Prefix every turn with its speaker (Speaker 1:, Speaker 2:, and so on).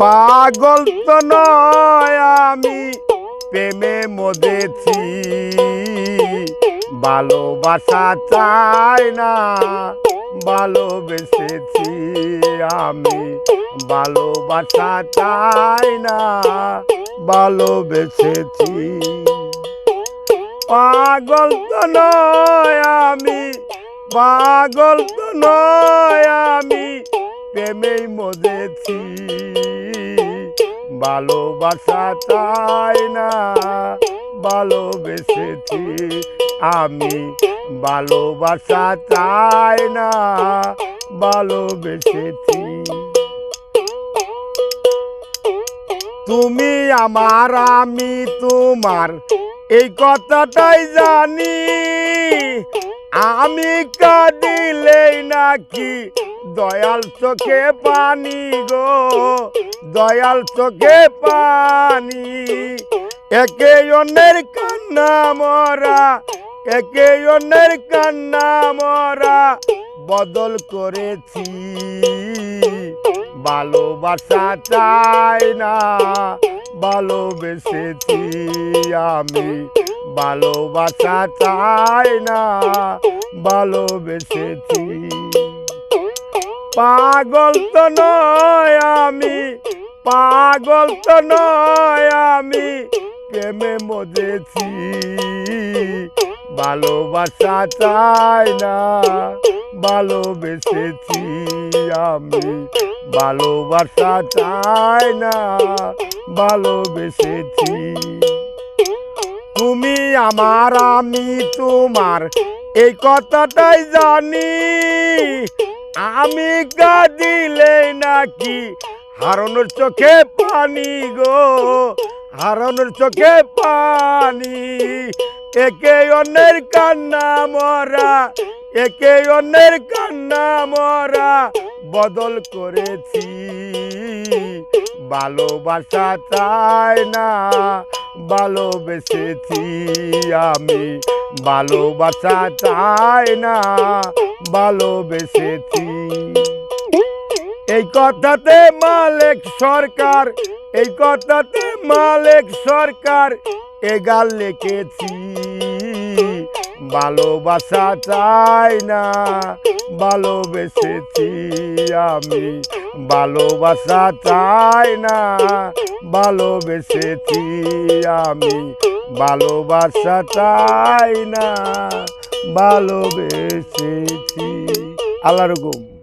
Speaker 1: পাগল তো নয় আমি প্রেমে মজেছি, ভালোবাসা চাই না ভালোবেসেছি আমি, ভালোবাসা চাই না ভালোবেসেছি। পাগল তো নয় আমি, পাগল তো নয় আমি প্রেমেই মজেছি, ভালোবাসা চাই না ভালোবেসেছি আমি, ভালোবাসা চাই না ভালোবেসেছি। তুমি আমার আমি তোমার এই কথাটাই জানি, আমি কাঁদিলেই নাকি দয়াল চোখে পানি গো, দয়াল চোখে পানি। একে অন্যের কান্না মরা, একে অন্যের কান্না মরা বদল করেছি, ভালোবাসা চাই না ভালোবেসেছি আমি, ভালোবাসা চাই না ভালোবেসেছি। পাগল তো নয় আমি, পাগল তো নয় আমি প্রেমে মজেছি, ভালোবাসা চাই না ভালোবেসেছি আমি, ভালোবাসা চাই না ভালোবেসেছি। তুমি আমার আমি তোমার এই কথাটাই জানি, আমি কাঁদিলে নাকি হারানোর চোখে পানি গো, হারানোর চোখে পানি। একে অন্যের কান্না মরা, একে অন্যের কান্না মরা বদল করেছি, ভালোবাসা চাই না ভালোবেসেছি আমি, ভালোবাসা চাই না ভালোবেসেছি। এই কথাতে মালিক সরকার, এই কথাতে মালিক সরকার এগাল লিখেছি, ভালোবাসা চাই না ভালোবেসেছি আমি, ভালোবাসা চাই না ভালোবেসেছি আমি, ভালোবাসা চাই না ভালোবেসেছি। আল্লাহর হুকুম।